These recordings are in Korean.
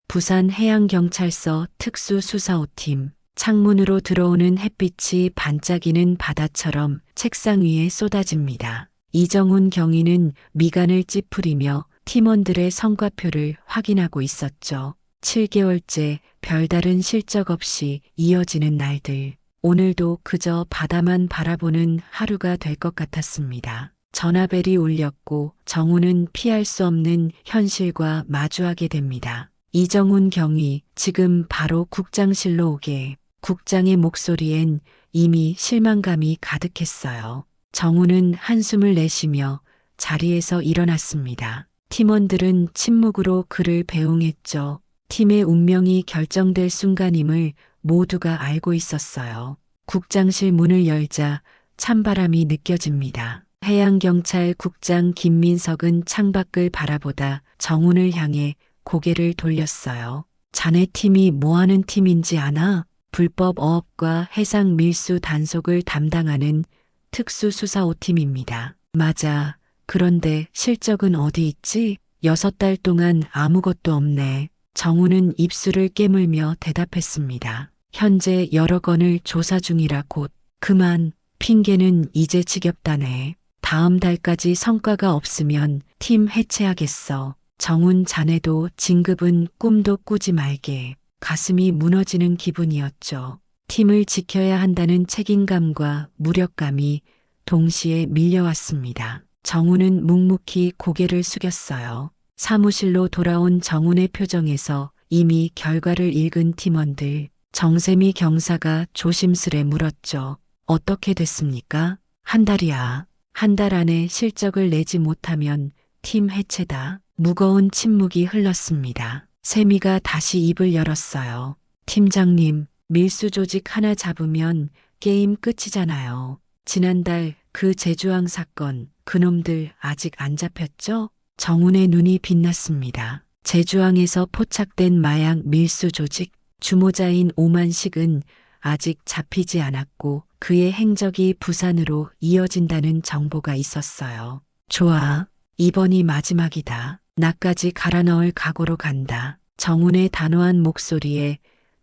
부산해양경찰서 특수수사호팀. 창문으로 들어오는 햇빛이 반짝이는 바다처럼 책상 위에 쏟아집니다. 이정훈 경위는 미간을 찌푸리며 팀원들의 성과표를 확인하고 있었죠. 7개월째 별다른 실적 없이 이어지는 날들. 오늘도 그저 바다만 바라보는 하루가 될 것 같았습니다. 전화벨이 울렸고 정우는 피할 수 없는 현실과 마주하게 됩니다. 이정훈 경위, 지금 바로 국장실로 오게. 국장의 목소리엔 이미 실망감이 가득했어요. 정우는 한숨을 내쉬며 자리에서 일어났습니다. 팀원들은 침묵으로 그를 배웅했죠. 팀의 운명이 결정될 순간임을 모두가 알고 있었어요. 국장실 문을 열자 찬바람이 느껴집니다. 해양경찰 국장 김민석은 창밖을 바라보다 정훈을 향해 고개를 돌렸어요. 자네 팀이 뭐하는 팀인지 아나? 불법 어업과 해상 밀수 단속을 담당하는 특수수사호팀입니다. 맞아. 그런데 실적은 어디 있지? 6달 동안 아무것도 없네. 정우는 입술을 깨물며 대답했습니다. 현재 여러 건을 조사 중이라 곧. 그만. 핑계는 이제 지겹다네. 다음 달까지 성과가 없으면 팀 해체하겠어. 정훈 자네도 진급은 꿈도 꾸지 말게. 가슴이 무너지는 기분이었죠. 팀을 지켜야 한다는 책임감과 무력감이 동시에 밀려왔습니다. 정훈은 묵묵히 고개를 숙였어요. 사무실로 돌아온 정훈의 표정에서 이미 결과를 읽은 팀원들. 정세미 경사가 조심스레 물었죠. 어떻게 됐습니까? 한 달이야. 한 달 안에 실적을 내지 못하면 팀 해체다. 무거운 침묵이 흘렀습니다. 세미가 다시 입을 열었어요. 팀장님, 밀수 조직 하나 잡으면 게임 끝이잖아요. 지난달 그 제주항 사건, 그놈들 아직 안 잡혔죠? 정훈의 눈이 빛났습니다. 제주항에서 포착된 마약 밀수 조직, 주모자인 오만식은 아직 잡히지 않았고 그의 행적이 부산으로 이어진다는 정보가 있었어요. 좋아. 이번이 마지막이다. 나까지 갈아 넣을 각오로 간다. 정훈의 단호한 목소리에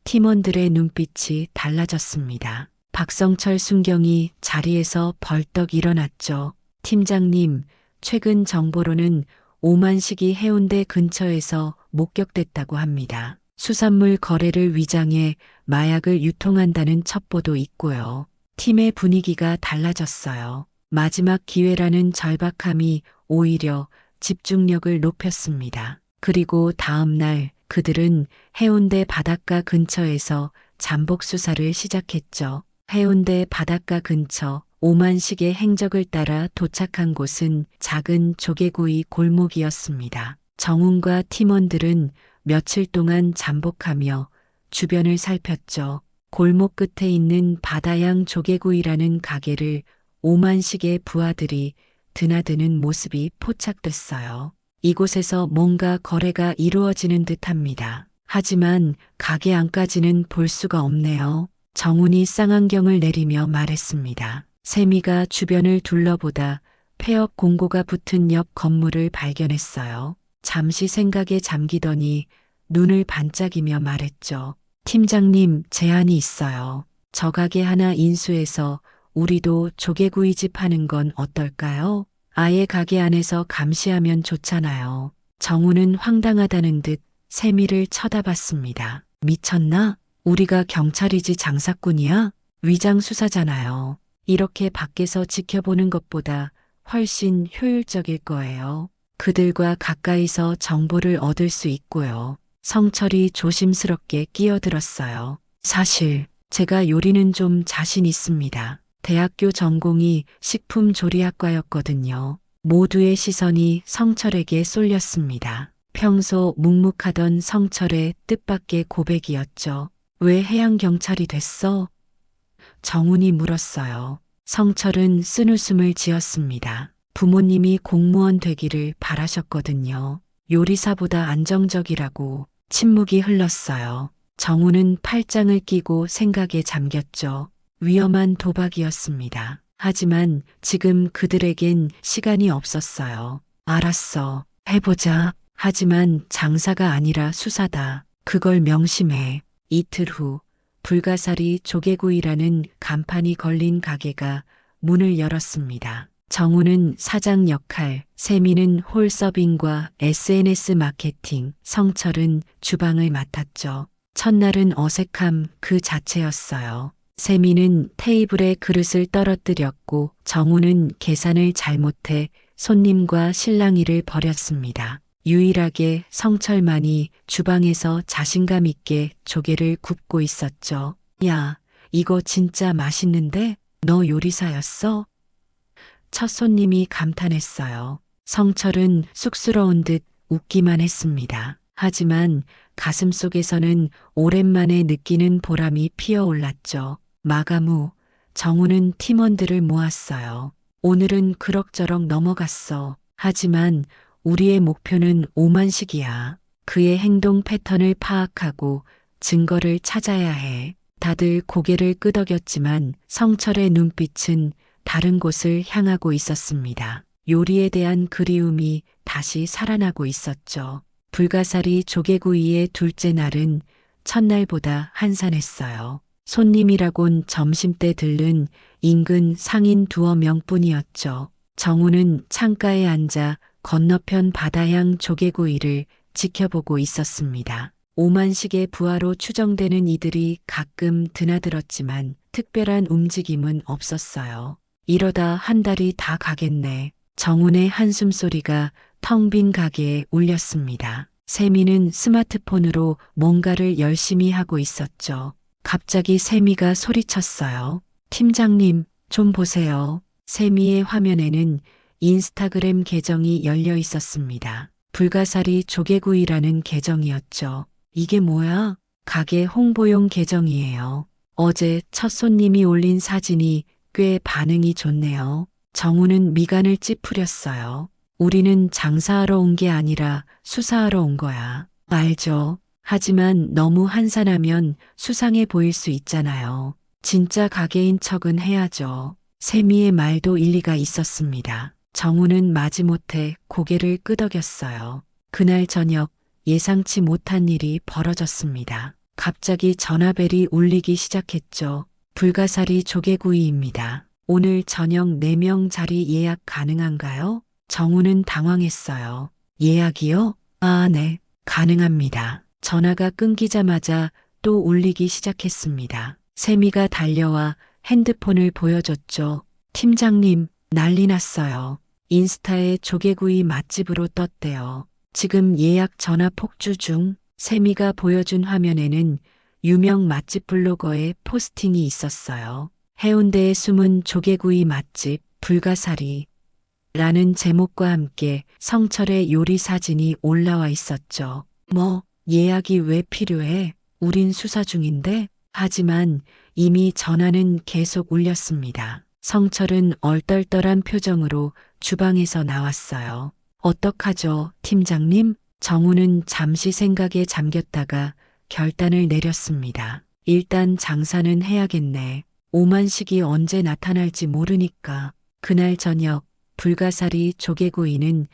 팀원들의 눈빛이 달라졌습니다. 박성철 순경이 자리에서 벌떡 일어났죠. 팀장님, 최근 정보로는 오만식이 해운대 근처에서 목격됐다고 합니다. 수산물 거래를 위장해 마약을 유통한다는 첩보도 있고요. 팀의 분위기가 달라졌어요. 마지막 기회라는 절박함이 오히려 집중력을 높였습니다. 그리고 다음 날 그들은 해운대 바닷가 근처에서 잠복 수사를 시작했죠. 해운대 바닷가 근처 오만식의 행적을 따라 도착한 곳은 작은 조개구이 골목이었습니다. 정훈과 팀원들은 며칠 동안 잠복하며 주변을 살폈죠. 골목 끝에 있는 바다양 조개구이라는 가게를 오만식의 부하들이 드나드는 모습이 포착됐어요. 이곳에서 뭔가 거래가 이루어지는 듯합니다. 하지만 가게 안까지는 볼 수가 없네요. 정훈이 쌍안경을 내리며 말했습니다. 세미가 주변을 둘러보다 폐업 공고가 붙은 옆 건물을 발견했어요. 잠시 생각에 잠기더니 눈을 반짝이며 말했죠. 팀장님, 제안이 있어요. 저 가게 하나 인수해서 우리도 조개구이집 하는 건 어떨까요? 아예 가게 안에서 감시하면 좋잖아요. 정우는 황당하다는 듯 세미를 쳐다봤습니다. 미쳤나? 우리가 경찰이지 장사꾼이야? 위장 수사잖아요. 이렇게 밖에서 지켜보는 것보다 훨씬 효율적일 거예요. 그들과 가까이서 정보를 얻을 수 있고요. 성철이 조심스럽게 끼어들었어요. 사실 제가 요리는 좀 자신 있습니다. 대학교 전공이 식품조리학과였거든요. 모두의 시선이 성철에게 쏠렸습니다. 평소 묵묵하던 성철의 뜻밖의 고백이었죠. 왜 해양경찰이 됐어? 정훈이 물었어요. 성철은 쓴웃음을 지었습니다. 부모님이 공무원 되기를 바라셨거든요. 요리사보다 안정적이라고. 침묵이 흘렀어요. 정훈은 팔짱을 끼고 생각에 잠겼죠. 위험한 도박이었습니다. 하지만 지금 그들에겐 시간이 없었어요. 알았어. 해보자. 하지만 장사가 아니라 수사다. 그걸 명심해. 이틀 후 불가사리 조개구이라는 간판이 걸린 가게가 문을 열었습니다. 정우는 사장 역할, 세미는 홀 서빙과 SNS 마케팅, 성철은 주방을 맡았죠. 첫날은 어색함 그 자체였어요. 세미는 테이블에 그릇을 떨어뜨렸고 정우는 계산을 잘못해 손님과 실랑이를 벌였습니다. 유일하게 성철만이 주방에서 자신감 있게 조개를 굽고 있었죠. 야, 이거 진짜 맛있는데? 너 요리사였어? 첫 손님이 감탄했어요. 성철은 쑥스러운 듯 웃기만 했습니다. 하지만 가슴속에서는 오랜만에 느끼는 보람이 피어올랐죠. 마감 후 정우는 팀원들을 모았어요. 오늘은 그럭저럭 넘어갔어. 하지만 우리의 목표는 5만씩이야. 그의 행동 패턴을 파악하고 증거를 찾아야 해. 다들 고개를 끄덕였지만 성철의 눈빛은 다른 곳을 향하고 있었습니다. 요리에 대한 그리움이 다시 살아나고 있었죠. 불가사리 조개구이의 둘째 날은 첫날보다 한산했어요. 손님이라곤 점심때 들른 인근 상인 두어 명뿐이었죠. 정우는 창가에 앉아 건너편 바다향 조개구이를 지켜보고 있었습니다. 5만씩의 부하로 추정되는 이들이 가끔 드나들었지만 특별한 움직임은 없었어요. 이러다 한 달이 다 가겠네. 정훈의 한숨소리가 텅 빈 가게에 울렸습니다. 세미는 스마트폰으로 뭔가를 열심히 하고 있었죠. 갑자기 세미가 소리쳤어요. 팀장님, 좀 보세요. 세미의 화면에는 인스타그램 계정이 열려 있었습니다. 불가사리 조개구이라는 계정이었죠. 이게 뭐야? 가게 홍보용 계정이에요. 어제 첫 손님이 올린 사진이 꽤 반응이 좋네요. 정우는 미간을 찌푸렸어요. 우리는 장사하러 온 게 아니라 수사하러 온 거야. 알죠. 하지만 너무 한산하면 수상해 보일 수 있잖아요. 진짜 가게인 척은 해야죠. 세미의 말도 일리가 있었습니다. 정우는 마지못해 고개를 끄덕였어요. 그날 저녁 예상치 못한 일이 벌어졌습니다. 갑자기 전화벨이 울리기 시작했죠. 불가사리 조개구이입니다. 오늘 저녁 4명 자리 예약 가능한가요? 정우는 당황했어요. 예약이요? 아, 네, 가능합니다. 전화가 끊기자마자 또 울리기 시작했습니다. 세미가 달려와 핸드폰을 보여줬죠. 팀장님, 난리 났어요. 인스타에 조개구이 맛집으로 떴대요. 지금 예약 전화 폭주 중. 세미가 보여준 화면에는 유명 맛집 블로거의 포스팅이 있었어요. 해운대의 숨은 조개구이 맛집 불가사리 라는 제목과 함께 성철의 요리 사진이 올라와 있었죠. 뭐 예약이 왜 필요해? 우린 수사 중인데? 하지만 이미 전화는 계속 울렸습니다. 성철은 얼떨떨한 표정으로 주방에서 나왔어요. 어떡하죠, 팀장님? 정우는 잠시 생각에 잠겼다가 결단을 내렸습니다. 일단 장사는 해야겠네. 5만씩이 언제 나타날지 모르니까. 그날 저녁 불가사리 조개구이는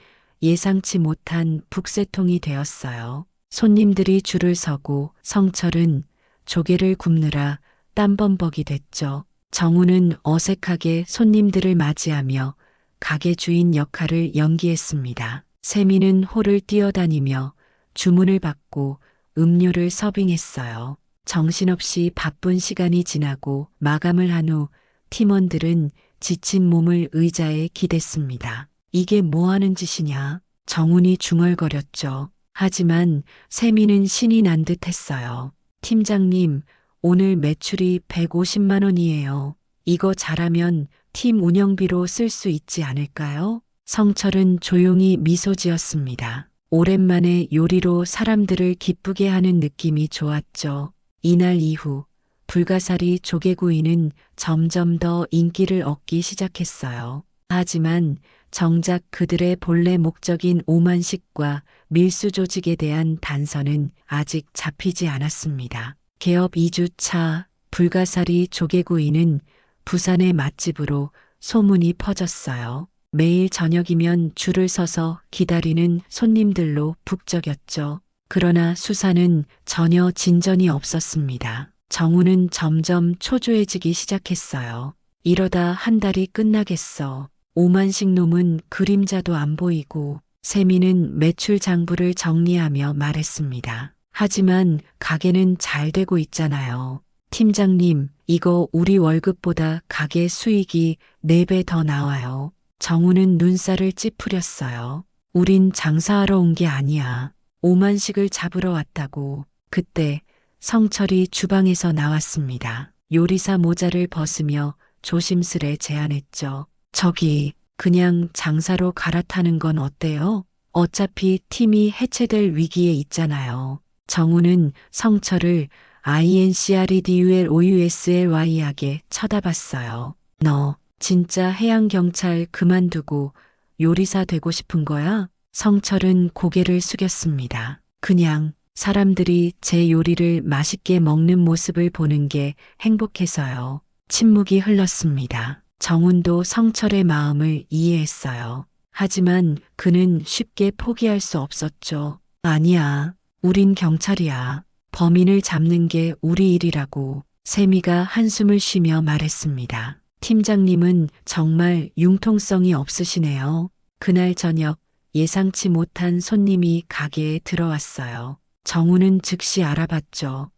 예상치 못한 북새통이 되었어요. 손님들이 줄을 서고 성철은 조개를 굽느라 땀범벅이 됐죠. 정우는 어색하게 손님들을 맞이하며 가게 주인 역할을 연기했습니다. 세미는 홀을 뛰어다니며 주문을 받고 음료를 서빙했어요. 정신없이 바쁜 시간이 지나고 마감을 한 후 팀원들은 지친 몸을 의자에 기댔습니다. 이게 뭐 하는 짓이냐? 정훈이 중얼거렸죠. 하지만 세미는 신이 난 듯 했어요. 팀장님, 오늘 매출이 150만 원이에요. 이거 잘하면 팀 운영비로 쓸 수 있지 않을까요? 성철은 조용히 미소 지었습니다. 오랜만에 요리로 사람들을 기쁘게 하는 느낌이 좋았죠. 이날 이후 불가사리 조개구이는 점점 더 인기를 얻기 시작했어요. 하지만 정작 그들의 본래 목적인 오만식과 밀수 조직에 대한 단서는 아직 잡히지 않았습니다. 개업 2주 차 불가사리 조개구이는 부산의 맛집으로 소문이 퍼졌어요. 매일 저녁이면 줄을 서서 기다리는 손님들로 북적였죠. 그러나 수사는 전혀 진전이 없었습니다. 정우는 점점 초조해지기 시작했어요. 이러다 한 달이 끝나겠어. 오만식 놈은 그림자도 안 보이고 세미는 매출 장부를 정리하며 말했습니다. 하지만 가게는 잘 되고 있잖아요. 팀장님, 이거 우리 월급보다 가게 수익이 4배 더 나와요. 정우는 눈살을 찌푸렸어요. 우린 장사하러 온 게 아니야. 오만식을 잡으러 왔다고. 그때 성철이 주방에서 나왔습니다. 요리사 모자를 벗으며 조심스레 제안했죠. 저기, 그냥 장사로 갈아타는 건 어때요? 어차피 팀이 해체될 위기에 있잖아요. 정우는 성철을 INCREDULOUSLY하게 쳐다봤어요. 너 진짜 해양경찰 그만두고 요리사 되고 싶은 거야? 성철은 고개를 숙였습니다. 그냥 사람들이 제 요리를 맛있게 먹는 모습을 보는 게 행복해서요. 침묵이 흘렀습니다. 정훈도 성철의 마음을 이해했어요. 하지만 그는 쉽게 포기할 수 없었죠. 아니야. 우린 경찰이야. 범인을 잡는 게 우리 일이라고. 세미가 한숨을 쉬며 말했습니다. 팀장님은 정말 융통성이 없으시네요. 그날 저녁 예상치 못한 손님이 가게에 들어왔어요. 정우는 즉시 알아봤죠.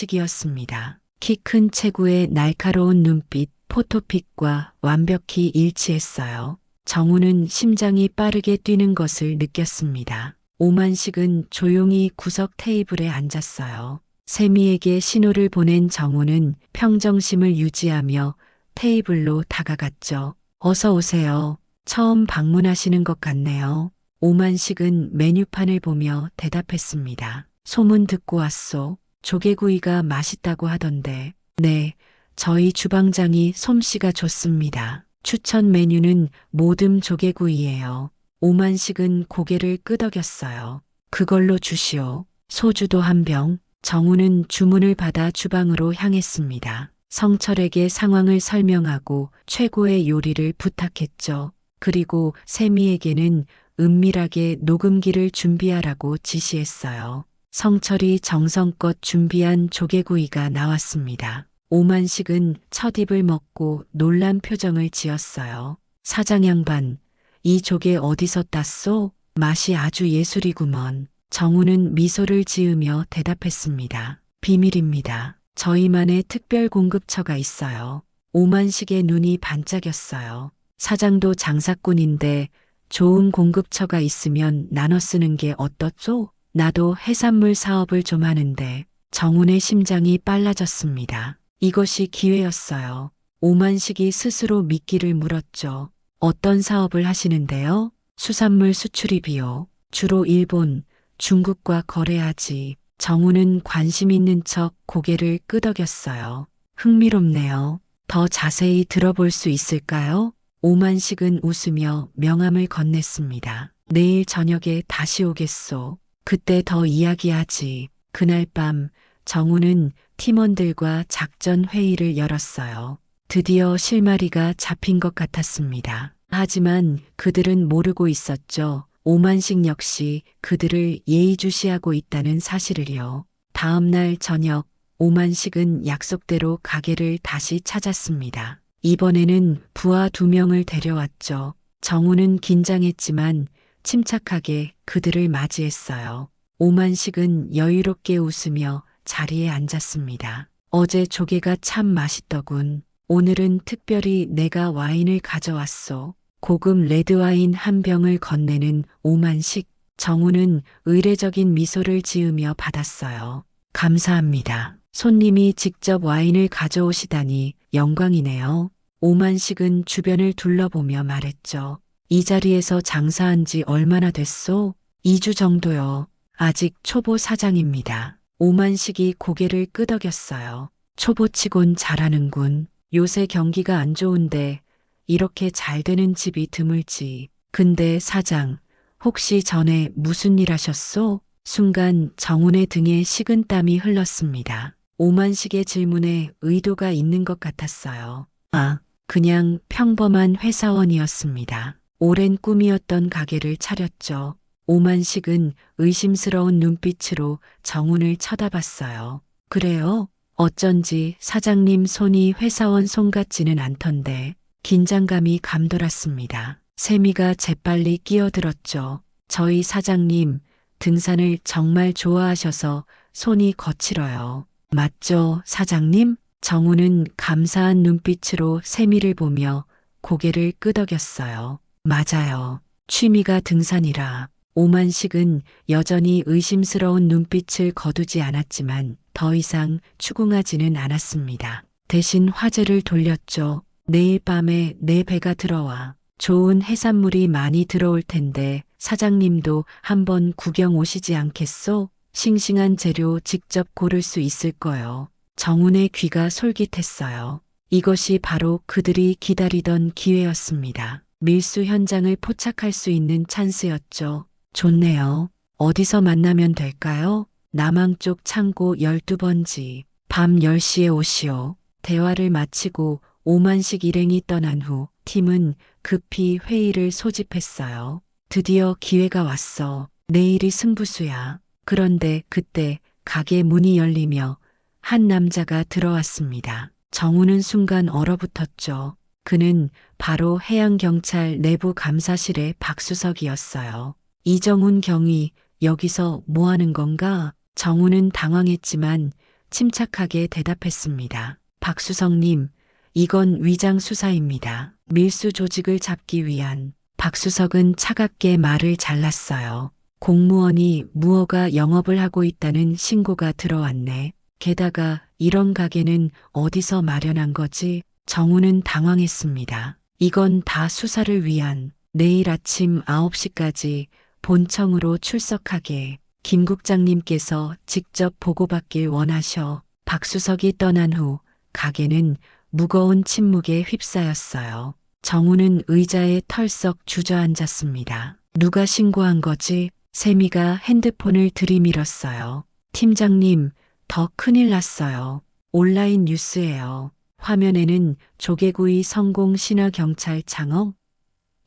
오만식이었습니다. 키 큰 체구의 날카로운 눈빛, 포토픽과 완벽히 일치했어요. 정우는 심장이 빠르게 뛰는 것을 느꼈습니다. 오만식은 조용히 구석 테이블에 앉았어요. 세미에게 신호를 보낸 정우는 평정심을 유지하며 테이블로 다가갔죠. 어서 오세요. 처음 방문하시는 것 같네요. 오만식은 메뉴판을 보며 대답했습니다. 소문 듣고 왔소. 조개구이가 맛있다고 하던데. 네, 저희 주방장이 솜씨가 좋습니다. 추천 메뉴는 모듬 조개구이예요. 오만식은 고개를 끄덕였어요. 그걸로 주시오. 소주도 한 병. 정우는 주문을 받아 주방으로 향했습니다. 성철에게 상황을 설명하고 최고의 요리를 부탁했죠. 그리고 세미에게는 은밀하게 녹음기를 준비하라고 지시했어요. 성철이 정성껏 준비한 조개구이가 나왔습니다. 오만식은 첫 입을 먹고 놀란 표정을 지었어요. 사장 양반, 이 조개 어디서 땄소? 맛이 아주 예술이구먼. 정우는 미소를 지으며 대답했습니다. 비밀입니다. 저희만의 특별 공급처가 있어요. 오만식의 눈이 반짝였어요. 사장도 장사꾼인데 좋은 공급처가 있으면 나눠 쓰는 게 어떻소? 나도 해산물 사업을 좀 하는데. 정훈의 심장이 빨라졌습니다. 이것이 기회였어요. 오만식이 스스로 미끼를 물었죠. 어떤 사업을 하시는데요? 수산물 수출입이요. 주로 일본, 중국과 거래하지. 정우는 관심 있는 척 고개를 끄덕였어요. 흥미롭네요. 더 자세히 들어볼 수 있을까요? 오만식은 웃으며 명함을 건넸습니다. 내일 저녁에 다시 오겠소. 그때 더 이야기하지. 그날 밤 정우는 팀원들과 작전 회의를 열었어요. 드디어 실마리가 잡힌 것 같았습니다. 하지만 그들은 모르고 있었죠. 오만식 역시 그들을 예의주시하고 있다는 사실을요. 다음 날 저녁 오만식은 약속대로 가게를 다시 찾았습니다. 이번에는 부하 2명을 데려왔죠. 정우는 긴장했지만 침착하게 그들을 맞이했어요. 오만식은 여유롭게 웃으며 자리에 앉았습니다. 어제 조개가 참 맛있더군. 오늘은 특별히 내가 와인을 가져왔소. 고급 레드와인 한 병을 건네는 오만식. 정우는 의례적인 미소를 지으며 받았어요. 감사합니다. 손님이 직접 와인을 가져오시다니 영광이네요. 오만식은 주변을 둘러보며 말했죠. 이 자리에서 장사한 지 얼마나 됐소? 2주 정도요. 아직 초보 사장입니다. 오만식이 고개를 끄덕였어요. 초보치곤 잘하는군. 요새 경기가 안 좋은데 이렇게 잘 되는 집이 드물지. 근데 사장, 혹시 전에 무슨 일 하셨소? 순간 정훈의 등에 식은땀이 흘렀습니다. 오만식의 질문에 의도가 있는 것 같았어요. 아, 그냥 평범한 회사원이었습니다. 오랜 꿈이었던 가게를 차렸죠. 오만식은 의심스러운 눈빛으로 정훈을 쳐다봤어요. 그래요? 어쩐지 사장님 손이 회사원 손 같지는 않던데 긴장감이 감돌았습니다. 세미가 재빨리 끼어들었죠. 저희 사장님 등산을 정말 좋아하셔서 손이 거칠어요. 맞죠, 사장님? 정우는 감사한 눈빛으로 세미를 보며 고개를 끄덕였어요. 맞아요. 취미가 등산이라. 오만식은 여전히 의심스러운 눈빛을 거두지 않았지만 더 이상 추궁하지는 않았습니다. 대신 화제를 돌렸죠. 내일 밤에 내 배가 들어와. 좋은 해산물이 많이 들어올 텐데 사장님도 한번 구경 오시지 않겠소? 싱싱한 재료 직접 고를 수 있을 거요. 정훈의 귀가 솔깃했어요. 이것이 바로 그들이 기다리던 기회였습니다. 밀수 현장을 포착할 수 있는 찬스였죠. 좋네요. 어디서 만나면 될까요? 남항쪽 창고 12번지. 밤 10시에 오시오. 대화를 마치고 오만식 일행이 떠난 후 팀은 급히 회의를 소집했어요. 드디어 기회가 왔어. 내일이 승부수야. 그런데 그때 가게 문이 열리며 한 남자가 들어왔습니다. 정우는 순간 얼어붙었죠. 그는 바로 해양경찰 내부 감사실의 박수석이었어요. 이정훈 경위, 여기서 뭐 하는 건가? 정우는 당황했지만 침착하게 대답했습니다. 박수석님, 이건 위장 수사입니다. 밀수 조직을 잡기 위한. 박수석은 차갑게 말을 잘랐어요. 공무원이 무허가 영업을 하고 있다는 신고가 들어왔네. 게다가 이런 가게는 어디서 마련한 거지? 정우는 당황했습니다. 이건 다 수사를 위한. 내일 아침 9시까지 본청으로 출석하게 김 국장님께서 직접 보고받길 원하셔. 박수석이 떠난 후 가게는 무거운 침묵에 휩싸였어요. 정우는 의자에 털썩 주저앉았습니다. 누가 신고한 거지? 세미가 핸드폰을 들이밀었어요. 팀장님, 더 큰일 났어요. 온라인 뉴스예요. 화면에는 조개구이 성공 신화 경찰 창업?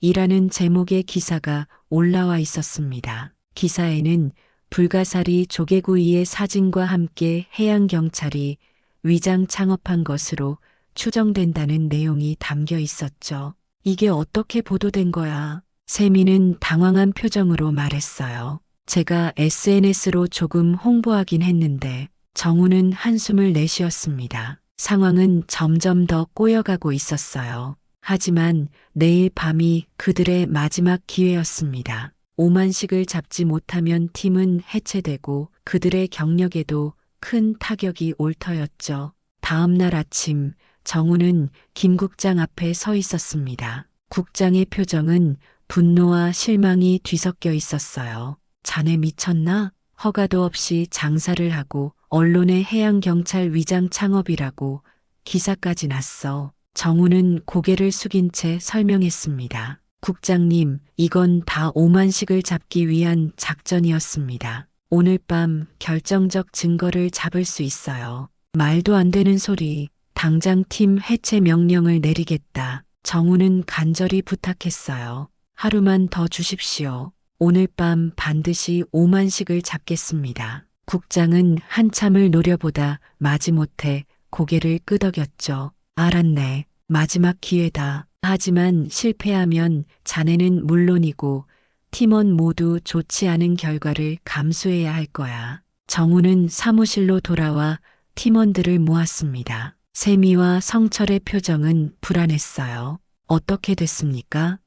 이라는 제목의 기사가 올라와 있었습니다. 기사에는 불가사리 조개구이의 사진과 함께 해양경찰이 위장 창업한 것으로 추정된다는 내용이 담겨 있었죠. 이게 어떻게 보도된 거야? 세미는 당황한 표정으로 말했어요. 제가 SNS로 조금 홍보하긴 했는데 정우는 한숨을 내쉬었습니다. 상황은 점점 더 꼬여가고 있었어요. 하지만 내일 밤이 그들의 마지막 기회였습니다. 오만식을 잡지 못하면 팀은 해체되고 그들의 경력에도 큰 타격이 올 터였죠. 다음 날 아침 정우는 김 국장 앞에 서 있었습니다. 국장의 표정은 분노와 실망이 뒤섞여 있었어요. 자네 미쳤나? 허가도 없이 장사를 하고 언론에 해양경찰 위장 창업이라고 기사까지 났어. 정우는 고개를 숙인 채 설명했습니다. 국장님, 이건 다 오만식을 잡기 위한 작전이었습니다. 오늘 밤 결정적 증거를 잡을 수 있어요. 말도 안 되는 소리. 당장 팀 해체 명령을 내리겠다. 정우는 간절히 부탁했어요. 하루만 더 주십시오. 오늘 밤 반드시 오만식을 잡겠습니다. 국장은 한참을 노려보다 마지못해 고개를 끄덕였죠. 알았네. 마지막 기회다. 하지만 실패하면 자네는 물론이고 팀원 모두 좋지 않은 결과를 감수해야 할 거야. 정우는 사무실로 돌아와 팀원들을 모았습니다. 세미와 성철의 표정은 불안했어요. 어떻게 됐습니까?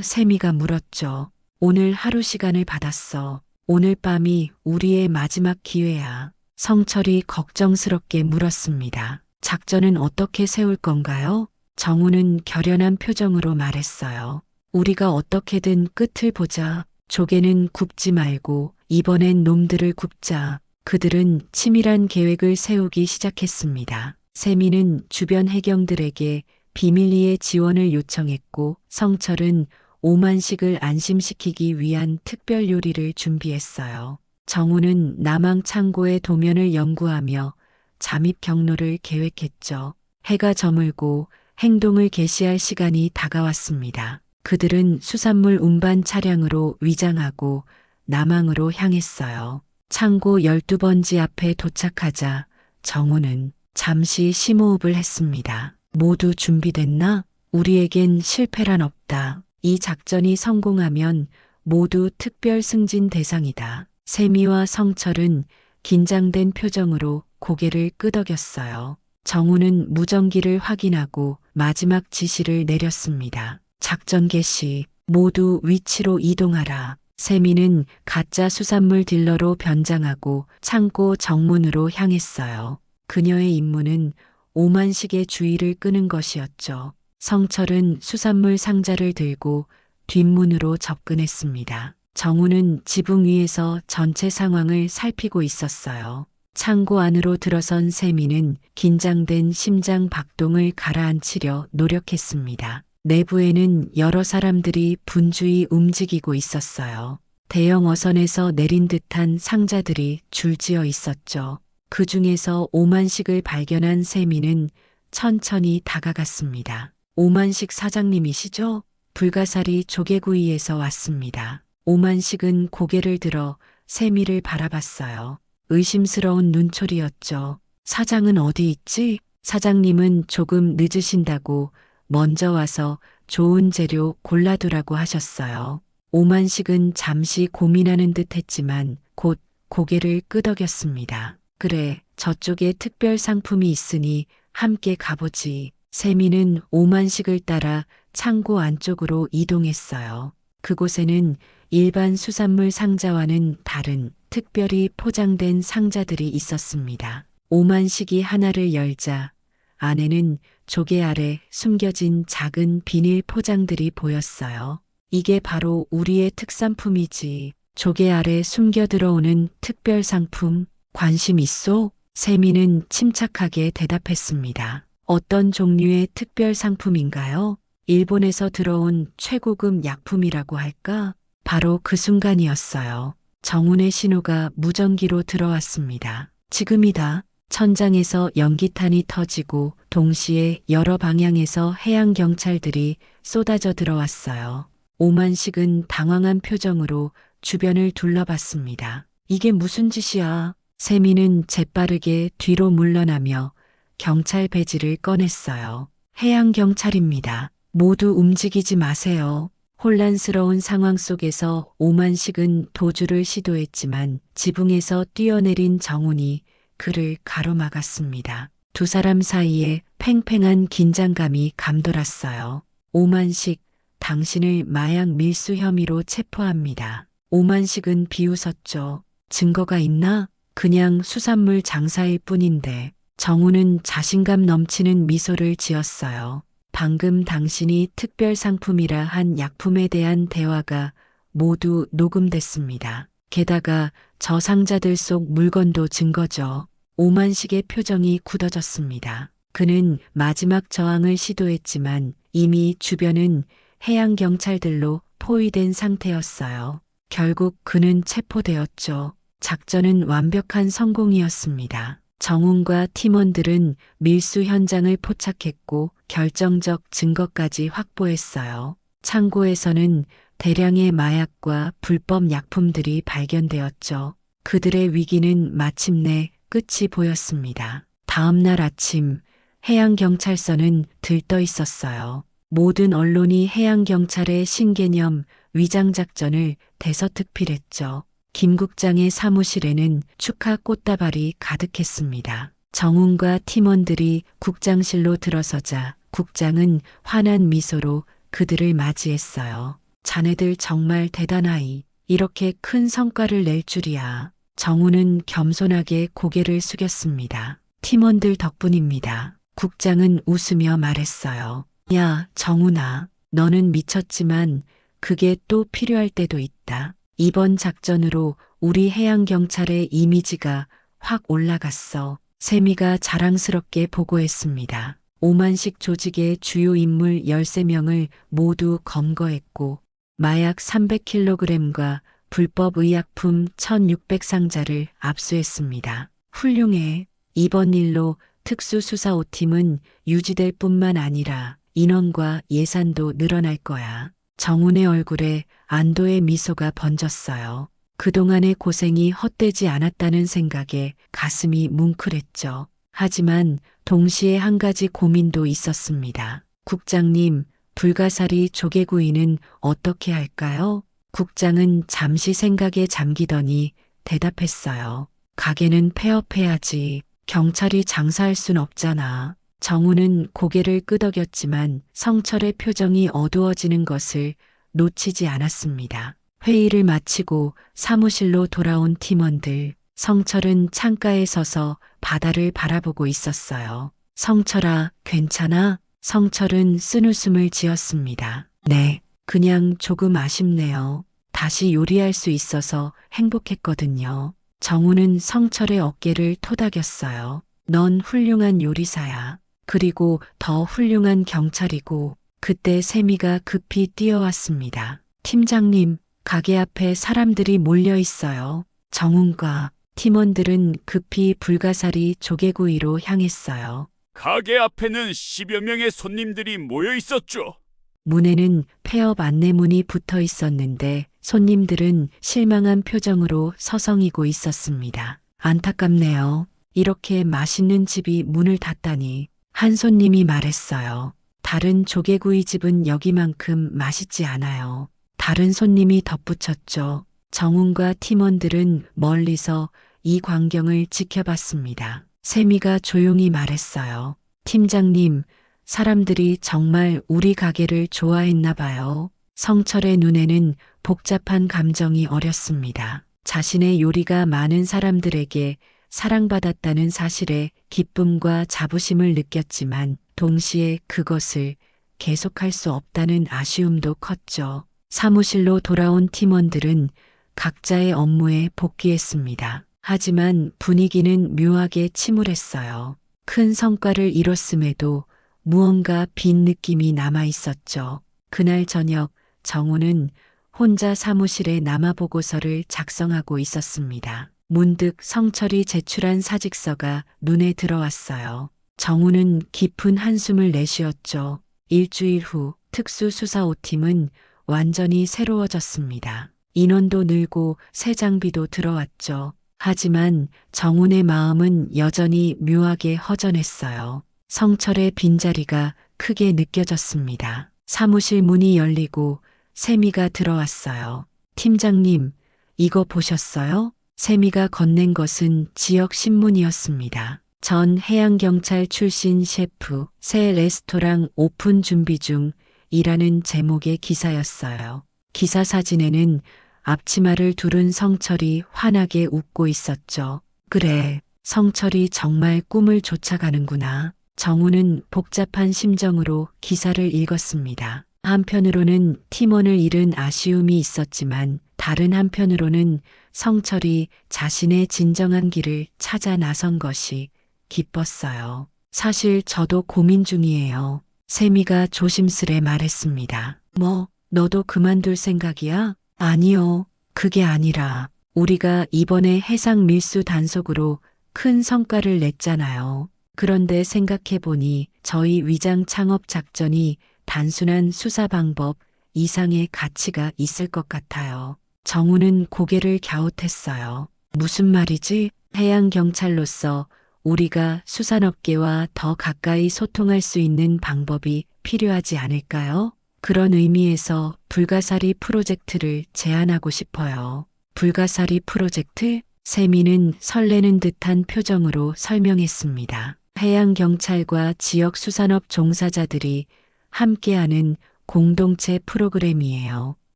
세미가 물었죠. 오늘 하루 시간을 받았어. 오늘 밤이 우리의 마지막 기회야. 성철이 걱정스럽게 물었습니다. 작전은 어떻게 세울 건가요? 정우는 결연한 표정으로 말했어요. 우리가 어떻게든 끝을 보자. 조개는 굽지 말고 이번엔 놈들을 굽자. 그들은 치밀한 계획을 세우기 시작했습니다. 세미는 주변 해경들에게 비밀리에 지원을 요청했고 성철은 오만식을 안심시키기 위한 특별 요리를 준비했어요. 정우는 남항 창고의 도면을 연구하며 잠입 경로를 계획했죠. 해가 저물고 행동을 개시할 시간이 다가왔습니다. 그들은 수산물 운반 차량으로 위장하고 남항으로 향했어요. 창고 12번지 앞에 도착하자 정우는 잠시 심호흡을 했습니다. 모두 준비됐나? 우리에겐 실패란 없다. 이 작전이 성공하면 모두 특별 승진 대상이다. 세미와 성철은 긴장된 표정으로 고개를 끄덕였어요. 정우는 무전기를 확인하고 마지막 지시를 내렸습니다. 작전 개시, 모두 위치로 이동하라. 세미는 가짜 수산물 딜러로 변장하고 창고 정문으로 향했어요. 그녀의 임무는 오만식의 주의를 끄는 것이었죠. 성철은 수산물 상자를 들고 뒷문으로 접근했습니다. 정우는 지붕 위에서 전체 상황을 살피고 있었어요. 창고 안으로 들어선 세미는 긴장된 심장 박동을 가라앉히려 노력했습니다. 내부에는 여러 사람들이 분주히 움직이고 있었어요. 대형 어선에서 내린 듯한 상자들이 줄지어 있었죠. 그 중에서 오만식을 발견한 세미는 천천히 다가갔습니다. 오만식 사장님이시죠? 불가사리 조개구이에서 왔습니다. 오만식은 고개를 들어 세미를 바라봤어요. 의심스러운 눈초리였죠. 사장은 어디 있지? 사장님은 조금 늦으신다고 먼저 와서 좋은 재료 골라두라고 하셨어요. 오만식은 잠시 고민하는 듯 했지만 곧 고개를 끄덕였습니다. 그래, 저쪽에 특별 상품이 있으니 함께 가보지. 세미는 오만식을 따라 창고 안쪽으로 이동했어요. 그곳에는 일반 수산물 상자와는 다른 특별히 포장된 상자들이 있었습니다. 오만식이 하나를 열자 안에는 조개 아래 숨겨진 작은 비닐 포장들이 보였어요. 이게 바로 우리의 특산품이지. 조개 아래 숨겨 들어오는 특별 상품, 관심 있소? 세미는 침착하게 대답했습니다. 어떤 종류의 특별 상품인가요? 일본에서 들어온 최고급 약품이라고 할까? 바로 그 순간이었어요. 정훈의 신호가 무전기로 들어왔습니다. 지금이다. 천장에서 연기탄이 터지고 동시에 여러 방향에서 해양경찰들이 쏟아져 들어왔어요. 오만식은 당황한 표정으로 주변을 둘러봤습니다. 이게 무슨 짓이야? 세미는 재빠르게 뒤로 물러나며 경찰 배지를 꺼냈어요. 해양경찰입니다. 모두 움직이지 마세요. 혼란스러운 상황 속에서 오만식은 도주를 시도했지만 지붕에서 뛰어내린 정훈이 그를 가로막았습니다. 두 사람 사이에 팽팽한 긴장감이 감돌았어요. 오만식, 당신을 마약 밀수 혐의로 체포합니다. 오만식은 비웃었죠. 증거가 있나? 그냥 수산물 장사일 뿐인데. 정우는 자신감 넘치는 미소를 지었어요. 방금 당신이 특별 상품이라 한 약품에 대한 대화가 모두 녹음됐습니다. 게다가 저 상자들 속 물건도 증거죠. 오만식의 표정이 굳어졌습니다. 그는 마지막 저항을 시도했지만 이미 주변은 해양경찰들로 포위된 상태였어요. 결국 그는 체포되었죠. 작전은 완벽한 성공이었습니다. 정훈과 팀원들은 밀수 현장을 포착했고 결정적 증거까지 확보했어요. 창고에서는 대량의 마약과 불법 약품들이 발견되었죠. 그들의 위기는 마침내 끝이 보였습니다. 다음 날 아침 해양경찰서는 들떠 있었어요. 모든 언론이 해양경찰의 신개념 위장작전을 대서특필했죠. 김 국장의 사무실에는 축하 꽃다발이 가득했습니다. 정훈과 팀원들이 국장실로 들어서자 국장은 환한 미소로 그들을 맞이했어요. 자네들 정말 대단하이. 이렇게 큰 성과를 낼 줄이야. 정훈은 겸손하게 고개를 숙였습니다. 팀원들 덕분입니다. 국장은 웃으며 말했어요. 야, 정훈아, 너는 미쳤지만 그게 또 필요할 때도 있다. 이번 작전으로 우리 해양경찰의 이미지가 확 올라갔어. 세미가 자랑스럽게 보고했습니다. 오만식 조직의 주요 인물 13명을 모두 검거했고 마약 300kg과 불법 의약품 1600상자를 압수했습니다. 훌륭해. 이번 일로 특수수사 5팀은 유지될 뿐만 아니라 인원과 예산도 늘어날 거야. 정훈의 얼굴에 안도의 미소가 번졌어요. 그동안의 고생이 헛되지 않았다는 생각에 가슴이 뭉클했죠. 하지만 동시에 한 가지 고민도 있었습니다. 국장님, 불가사리 조개구이는 어떻게 할까요? 국장은 잠시 생각에 잠기더니 대답했어요. 가게는 폐업해야지. 경찰이 장사할 순 없잖아. 정우는 고개를 끄덕였지만 성철의 표정이 어두워지는 것을 놓치지 않았습니다. 회의를 마치고 사무실로 돌아온 팀원들, 성철은 창가에 서서 바다를 바라보고 있었어요. 성철아, 괜찮아? 성철은 쓴웃음을 지었습니다. 네, 그냥 조금 아쉽네요. 다시 요리할 수 있어서 행복했거든요. 정우는 성철의 어깨를 토닥였어요. 넌 훌륭한 요리사야. 그리고 더 훌륭한 경찰이고. 그때 세미가 급히 뛰어왔습니다. 팀장님, 가게 앞에 사람들이 몰려 있어요. 정훈과 팀원들은 급히 불가사리 조개구이로 향했어요. 가게 앞에는 10여 명의 손님들이 모여 있었죠. 문에는 폐업 안내문이 붙어 있었는데 손님들은 실망한 표정으로 서성이고 있었습니다. 안타깝네요. 이렇게 맛있는 집이 문을 닫다니. 한 손님이 말했어요. 다른 조개구이 집은 여기만큼 맛있지 않아요. 다른 손님이 덧붙였죠. 정훈과 팀원들은 멀리서 이 광경을 지켜봤습니다. 세미가 조용히 말했어요. 팀장님, 사람들이 정말 우리 가게를 좋아했나 봐요. 성철의 눈에는 복잡한 감정이 어렸습니다. 자신의 요리가 많은 사람들에게 사랑받았다는 사실에 기쁨과 자부심을 느꼈지만 동시에 그것을 계속할 수 없다는 아쉬움도 컸죠. 사무실로 돌아온 팀원들은 각자의 업무에 복귀했습니다. 하지만 분위기는 묘하게 침울했어요. 큰 성과를 이뤘음에도 무언가 빈 느낌이 남아 있었죠. 그날 저녁 정우는 혼자 사무실에 남아보고서를 작성하고 있었습니다. 문득 성철이 제출한 사직서가 눈에 들어왔어요. 정우는 깊은 한숨을 내쉬었죠. 일주일 후 특수수사 5팀은 완전히 새로워졌습니다. 인원도 늘고 새 장비도 들어왔죠. 하지만 정훈의 마음은 여전히 묘하게 허전했어요. 성철의 빈자리가 크게 느껴졌습니다. 사무실 문이 열리고 세미가 들어왔어요. 팀장님, 이거 보셨어요? 세미가 건넨 것은 지역 신문이었습니다. 전 해양경찰 출신 셰프, 새 레스토랑 오픈 준비 중이라는 제목의 기사였어요. 기사 사진에는 앞치마를 두른 성철이 환하게 웃고 있었죠. 그래, 성철이 정말 꿈을 쫓아가는구나. 정우는 복잡한 심정으로 기사를 읽었습니다. 한편으로는 팀원을 잃은 아쉬움이 있었지만 다른 한편으로는 성철이 자신의 진정한 길을 찾아 나선 것이 기뻤어요. 사실 저도 고민 중이에요. 세미가 조심스레 말했습니다. 뭐, 너도 그만둘 생각이야? 아니요. 그게 아니라 우리가 이번에 해상 밀수 단속으로 큰 성과를 냈잖아요. 그런데 생각해보니 저희 위장 창업 작전이 단순한 수사 방법 이상의 가치가 있을 것 같아요. 정우는 고개를 갸웃했어요. 무슨 말이지? 해양경찰로서 우리가 수산업계와 더 가까이 소통할 수 있는 방법이 필요하지 않을까요? 그런 의미에서 불가사리 프로젝트를 제안하고 싶어요. 불가사리 프로젝트? 세미는 설레는 듯한 표정으로 설명했습니다. 해양경찰과 지역 수산업 종사자들이 함께하는 공동체 프로그램이에요.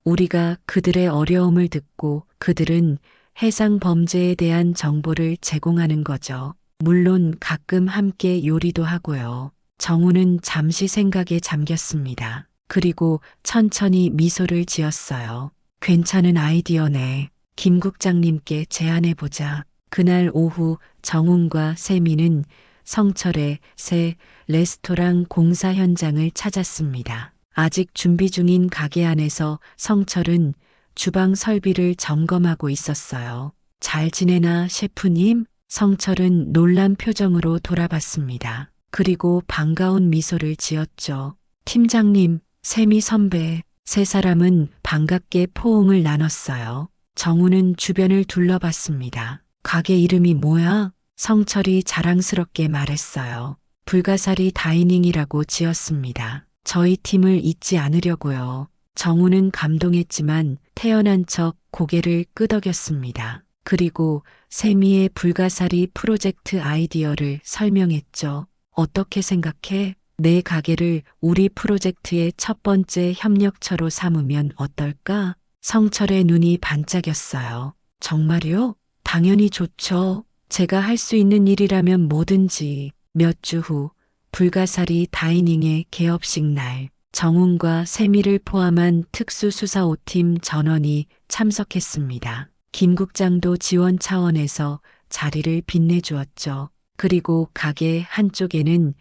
우리가 그들의 어려움을 듣고 그들은 해상 범죄에 대한 정보를 제공하는 거죠. 물론 가끔 함께 요리도 하고요. 정우는 잠시 생각에 잠겼습니다. 그리고 천천히 미소를 지었어요. 괜찮은 아이디어네. 김 국장님께 제안해보자. 그날 오후 정훈과 세미는 성철의 새 레스토랑 공사 현장을 찾았습니다. 아직 준비 중인 가게 안에서 성철은 주방 설비를 점검하고 있었어요. 잘 지내나 셰프님? 성철은 놀란 표정으로 돌아봤습니다. 그리고 반가운 미소를 지었죠. 팀장님, 세미 선배, 세 사람은 반갑게 포옹을 나눴어요. 정우는 주변을 둘러봤습니다. 가게 이름이 뭐야? 성철이 자랑스럽게 말했어요. 불가사리 다이닝이라고 지었습니다. 저희 팀을 잊지 않으려고요. 정우는 감동했지만 태연한 척 고개를 끄덕였습니다. 그리고 세미의 불가사리 프로젝트 아이디어를 설명했죠. 어떻게 생각해? 내 가게를 우리 프로젝트의 첫 번째 협력처로 삼으면 어떨까? 성철의 눈이 반짝였어요. 정말요? 당연히 좋죠. 제가 할 수 있는 일이라면 뭐든지. 몇 주 후 불가사리 다이닝의 개업식 날 정훈과 세미를 포함한 특수수사 5팀 전원이 참석했습니다. 김 국장도 지원 차원에서 자리를 빛내주었죠. 그리고 가게 한쪽에는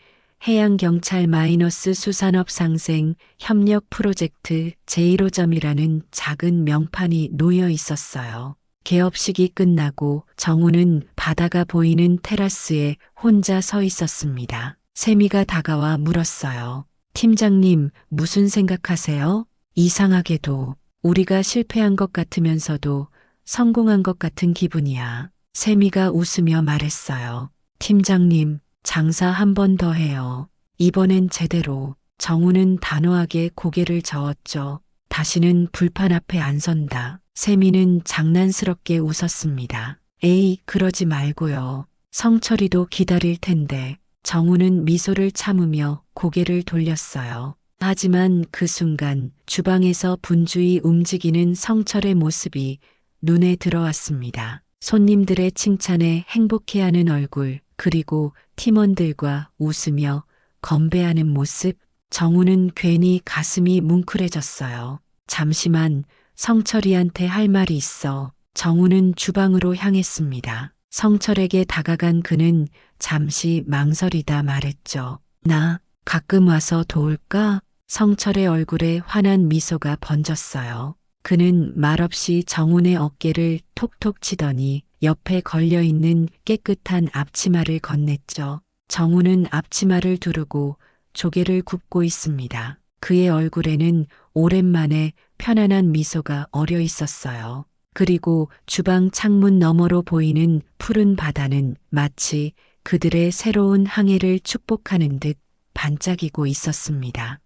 해양경찰 마이너스 수산업 상생 협력 프로젝트 제1호점이라는 작은 명판이 놓여 있었어요. 개업식이 끝나고 정우는 바다가 보이는 테라스에 혼자 서 있었습니다. 세미가 다가와 물었어요. 팀장님, 무슨 생각하세요? 이상하게도 우리가 실패한 것 같으면서도 성공한 것 같은 기분이야. 세미가 웃으며 말했어요. 팀장님, 장사 한 번 더 해요. 이번엔 제대로. 정우는 단호하게 고개를 저었죠. 다시는 불판 앞에 안 선다. 세미는 장난스럽게 웃었습니다. 에이, 그러지 말고요. 성철이도 기다릴 텐데. 정우는 미소를 참으며 고개를 돌렸어요. 하지만 그 순간 주방에서 분주히 움직이는 성철의 모습이 눈에 들어왔습니다. 손님들의 칭찬에 행복해하는 얼굴, 그리고 팀원들과 웃으며 건배하는 모습, 정우는 괜히 가슴이 뭉클해졌어요. 잠시만, 성철이한테 할 말이 있어. 정우는 주방으로 향했습니다. 성철에게 다가간 그는 잠시 망설이다 말했죠. 나 가끔 와서 도울까? 성철의 얼굴에 환한 미소가 번졌어요. 그는 말없이 정훈의 어깨를 톡톡 치더니 옆에 걸려있는 깨끗한 앞치마를 건넸죠. 정훈은 앞치마를 두르고 조개를 굽고 있습니다. 그의 얼굴에는 오랜만에 편안한 미소가 어려 있었어요. 그리고 주방 창문 너머로 보이는 푸른 바다는 마치 그들의 새로운 항해를 축복하는 듯 반짝이고 있었습니다.